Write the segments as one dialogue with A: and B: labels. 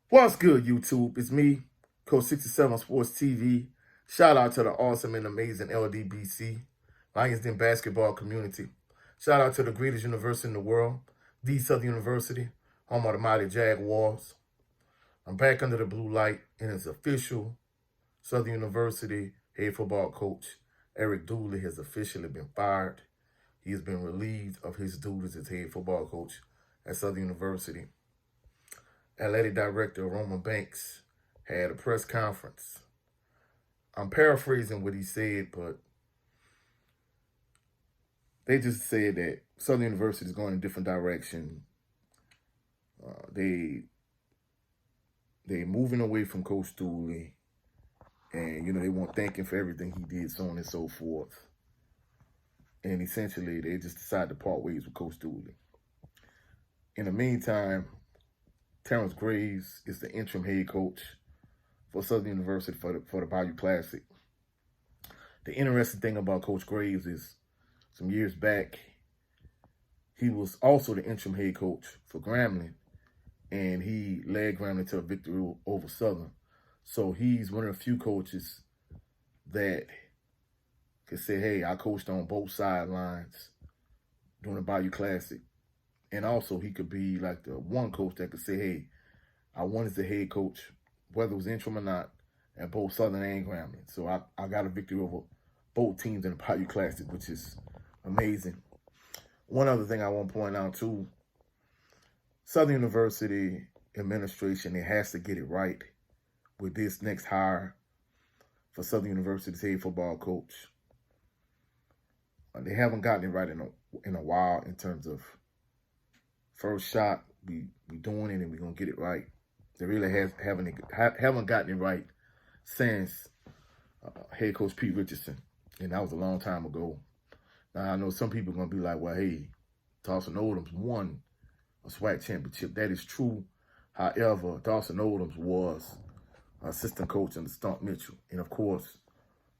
A: What's good, YouTube? It's me, Coach 67 Sports TV. Shout out to the awesome and amazing LDBC, Lions Den basketball community. Shout out to the greatest university in the world, the Southern University, home of the mighty Jaguars. I'm back under the blue light, and it's official. Southern University head football coach Eric Dooley has officially been fired. He has been relieved of his duties as head football coach at Southern University. Athletic Director Roman Banks had a press conference. I'm paraphrasing what he said, but they just said that Southern University is going in a different direction. They moving away from Coach Dooley, and they want to thank him for everything he did, so on and so forth. And essentially, they just decided to part ways with Coach Dooley. In the meantime, Terrence Graves is the interim head coach for Southern University for the Bayou Classic. The interesting thing about Coach Graves is some years back, he was also the interim head coach for Grambling, and he led Grambling to a victory over Southern. So he's one of the few coaches that can say, hey, I coached on both sidelines during the Bayou Classic. And also he could be like the one coach that could say, hey, I won as the head coach, whether it was interim or not, at both Southern and Grambling. So I got a victory over both teams in the Bayou Classic, which is amazing. One other thing I want to point out, too, Southern University administration, it has to get it right with this next hire for Southern University's head football coach. They haven't gotten it right in a while in terms of first shot, we doing it and we're going to get it right. They really haven't gotten it right since head coach Pete Richardson, and that was a long time ago. Now, I know some people are going to be like, well, hey, Dawson Odoms won a SWAC championship. That is true. However, Dawson Odoms was assistant coach under Stump Mitchell. And, of course,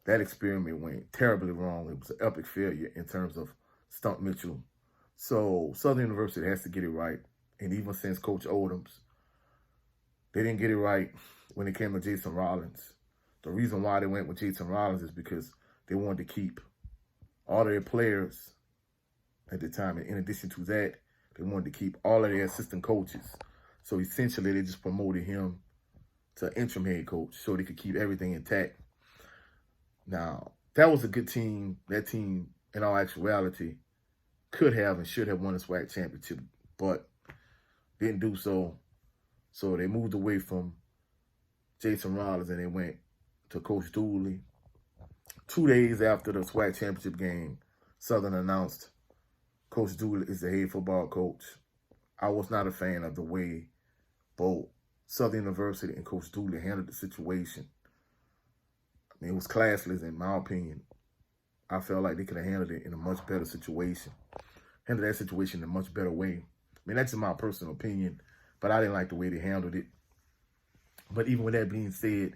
A: that experiment went terribly wrong. It was an epic failure in terms of Stump Mitchell. So Southern University has to get it right. And even since Coach Odoms, they didn't get it right when it came to Jason Rollins. The reason why they went with Jason Rollins is because they wanted to keep all of their players at the time. And in addition to that, they wanted to keep all of their assistant coaches. So essentially, they just promoted him to interim head coach so they could keep everything intact. Now, that was a good team. That team, in all actuality, could have and should have won a SWAC championship, but didn't do so. So they moved away from Jason Rollins and they went to Coach Dooley. 2 days after the SWAC championship game, Southern announced Coach Dooley is the head football coach. I was not a fan of the way both Southern University and Coach Dooley handled the situation. I mean, it was classless in my opinion. I felt like they could have handled it in a much better situation. Handled that situation in a much better way. I mean, that's my personal opinion, but I didn't like the way they handled it. But even with that being said,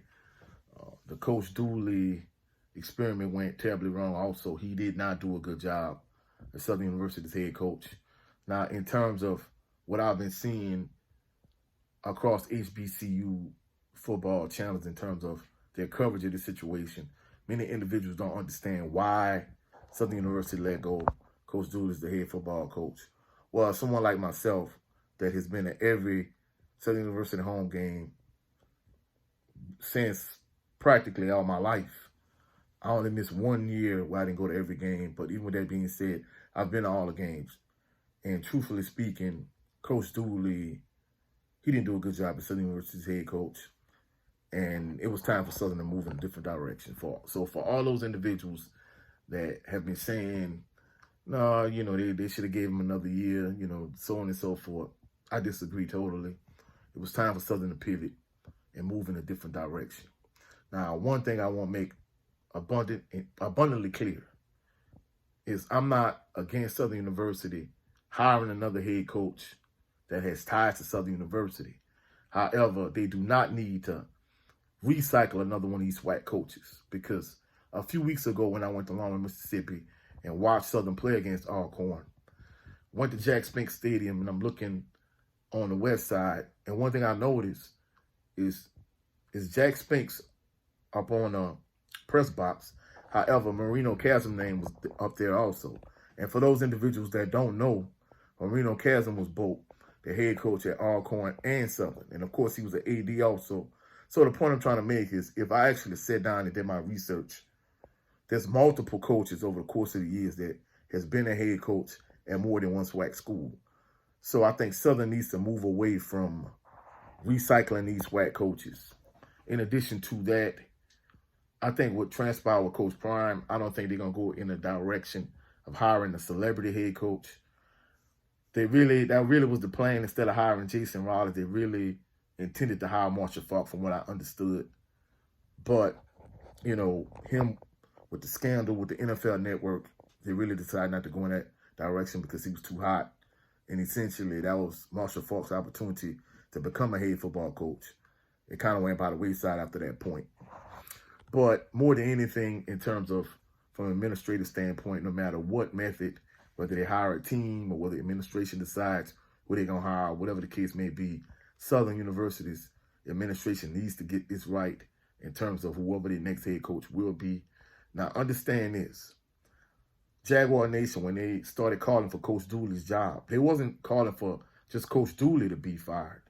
A: the Coach Dooley experiment went terribly wrong also. He did not do a good job as Southern University's head coach. Now, in terms of what I've been seeing across HBCU football channels in terms of their coverage of the situation, many individuals don't understand why Southern University let go Coach Dooley is the head football coach. Well, someone like myself that has been at every Southern University home game since practically all my life. I only missed 1 year where I didn't go to every game, but even with that being said, I've been to all the games. And truthfully speaking, Coach Dooley, he didn't do a good job as Southern University's head coach. And it was time for Southern to move in a different direction. So for all those individuals that have been saying, no, they should have gave him another year, so on and so forth, I disagree totally. It was time for Southern to pivot and move in a different direction. Now, one thing I want to make abundantly clear is I'm not against Southern University hiring another head coach that has ties to Southern University. However, they do not need to recycle another one of these SWAC coaches, because a few weeks ago when I went to Longmont, Mississippi and watched Southern play against Alcorn, went to Jack Spink Stadium and I'm looking on the west side, and one thing I noticed, is Jack Spinks up on the press box. However, Marino Chasm name was up there also. And for those individuals that don't know, Marino Chasm was both the head coach at Alcorn and Southern. And of course, he was an AD also. So the point I'm trying to make is if I actually sat down and did my research, there's multiple coaches over the course of the years that has been a head coach at more than one SWAC school. So I think Southern needs to move away from recycling these SWAC coaches. In addition to that, I think what transpired with Coach Prime, I don't think they're going to go in the direction of hiring a celebrity head coach. That really was the plan. Instead of hiring Jason Rollins, they really intended to hire Marshall Faulk from what I understood. But, you know, him with the scandal with the NFL Network, they really decided not to go in that direction because he was too hot. And essentially, that was Marshall Faulk's opportunity to become a head football coach. It kind of went by the wayside after that point. But more than anything, in terms of from an administrative standpoint, no matter what method, whether they hire a team or whether the administration decides who they're going to hire, whatever the case may be, Southern University's administration needs to get this right in terms of whoever the next head coach will be. Now, understand this. Jaguar Nation, when they started calling for Coach Dooley's job, they wasn't calling for just Coach Dooley to be fired.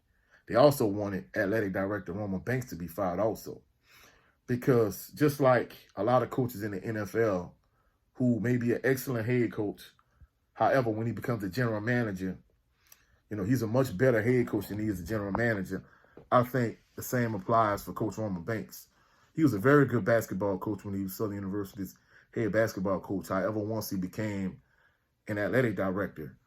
A: They also wanted athletic director Roman Banks to be fired also. Because just like a lot of coaches in the NFL who may be an excellent head coach, however, when he becomes a general manager, you know, he's a much better head coach than he is a general manager. I think the same applies for Coach Roman Banks. He was a very good basketball coach when he was Southern University's head basketball coach. However, once he became an athletic director,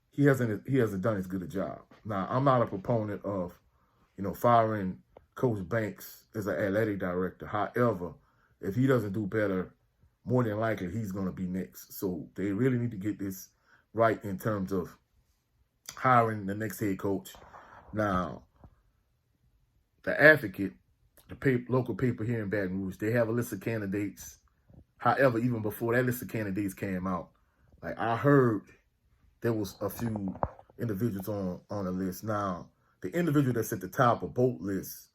A: he hasn't done as good a job. Now, I'm not a proponent of, you know, firing Coach Banks as an athletic director. However, if he doesn't do better, more than likely he's going to be next. So they really need to get this right in terms of hiring the next head coach. Now, the Advocate, the local paper here in Baton Rouge, they have a list of candidates. However, even before that list of candidates came out, like I heard there was a few individuals on the list. Now, the individual that's at the top of both lists,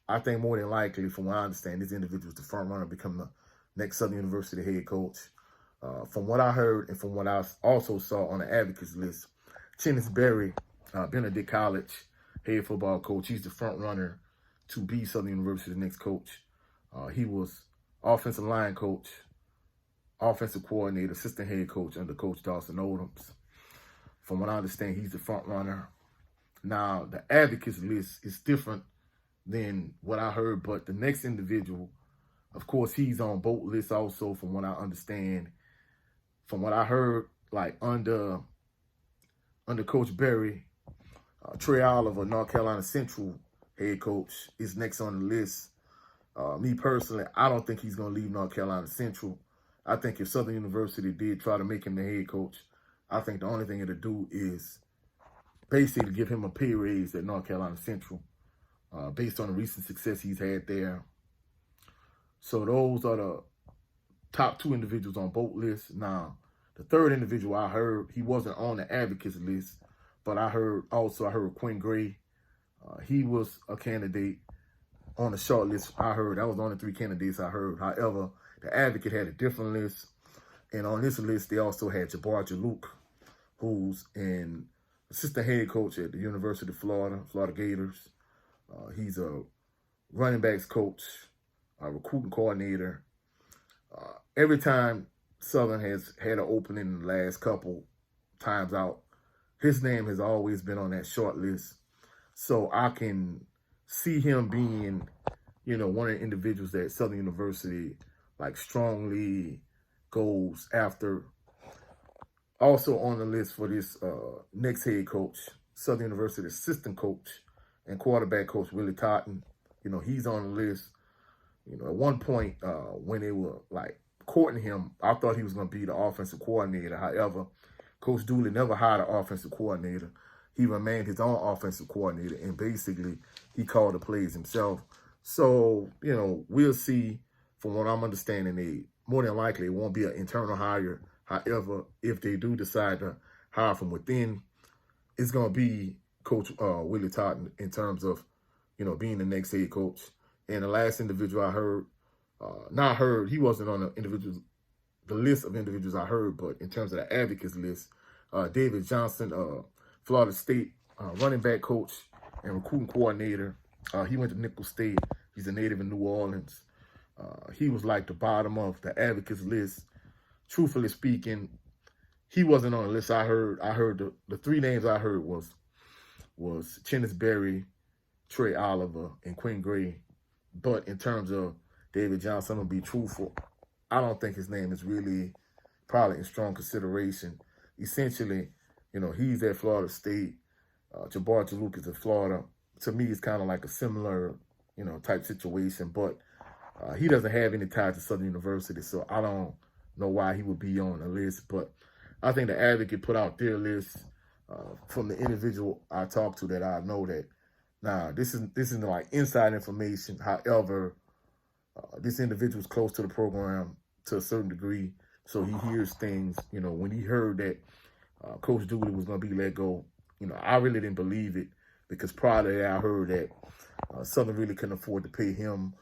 A: I think more than likely, from what I understand, this individual is the front runner to become the next Southern University head coach. From what I heard and from what I also saw on the advocates list, Chennis Berry, Benedict College head football coach, he's the front runner to be Southern University's next coach. He was offensive line coach, offensive coordinator, assistant head coach under Coach Dawson Odoms. From what I understand, he's the front runner. Now, the advocates list is different than what I heard, but the next individual, of course, he's on both lists also, from what I understand. From what I heard, like under Coach Berry, Trey Oliver, North Carolina Central head coach, is next on the list. Me personally, I don't think he's going to leave North Carolina Central. I think if Southern University did try to make him the head coach, I think the only thing it'll do is basically give him a pay raise at North Carolina Central based on the recent success he's had there. So those are the top two individuals on both lists. Now, the third individual I heard, he wasn't on the advocates list, but I heard Quinn Gray. He was a candidate on the short list. I heard that was the only three candidates I heard. However, the advocate had a different list. And on this list, they also had Jabbar Jaluk, who's an assistant head coach at the University of Florida Gators. He's a running backs coach, a recruiting coordinator. Every time Southern has had an opening in the last couple times out, his name has always been on that short list. So I can see him being, you know, one of the individuals that Southern University like strongly goes after. Also on the list for this next head coach, Southern University assistant coach and quarterback coach Willie Totten. You know, he's on the list. You know, at one point when they were like courting him, I thought he was going to be the offensive coordinator. However, Coach Dooley never hired an offensive coordinator. He remained his own offensive coordinator, and basically he called the plays himself. So, you know, we'll see. From what I'm understanding, they more than likely it won't be an internal hire. However, if they do decide to hire from within, it's going to be Coach Willie Totten in terms of being the next head coach. And the last individual I heard, he wasn't on the list of individuals I heard, but in terms of the advocates list, David Johnson, Florida State running back coach and recruiting coordinator. He went to Nicholls State. He's a native in New Orleans. He was like the bottom of the advocates list. Truthfully speaking, he wasn't on the list I heard. I heard the three names I heard was Chennis Berry, Trey Oliver, and Quinn Gray. But in terms of David Johnson, I'm going to be truthful. I don't think his name is really probably in strong consideration. Essentially, he's at Florida State. Jabbar Jaluk is at Florida. To me, it's kind of like a similar, type situation. But he doesn't have any ties to Southern University, so I don't know why he would be on the list. But I think the advocate put out their list from the individual I talked to that I know that, this isn't like inside information. However, this individual is close to the program to a certain degree, so he hears things. When he heard that Coach Dooley was going to be let go, I really didn't believe it, because prior to that, I heard that Southern really couldn't afford to pay him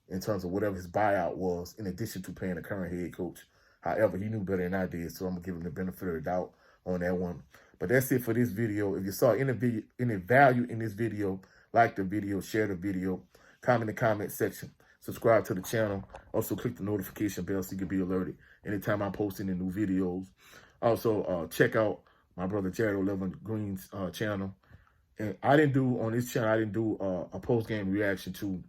A: in terms of whatever his buyout was, in addition to paying the current head coach. However, he knew better than I did, so I'm going to give him the benefit of the doubt on that one. But that's it for this video. If you saw any value in this video, like the video, share the video, comment in the comment section, subscribe to the channel. Also, click the notification bell so you can be alerted anytime I'm posting the new videos. Also, check out my brother Jared 11 Green's channel. And on this channel, I didn't do a post-game reaction to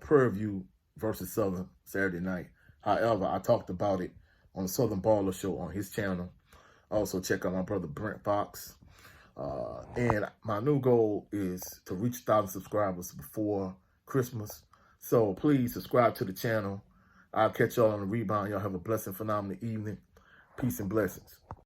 A: Prairie View versus Southern Saturday night. However, I talked about it on the Southern Baller Show on his channel. Also, check out my brother Brent Fox. And my new goal is to reach 1,000 subscribers before Christmas. So please subscribe to the channel. I'll catch y'all on the rebound. Y'all have a blessed and phenomenal evening. Peace and blessings.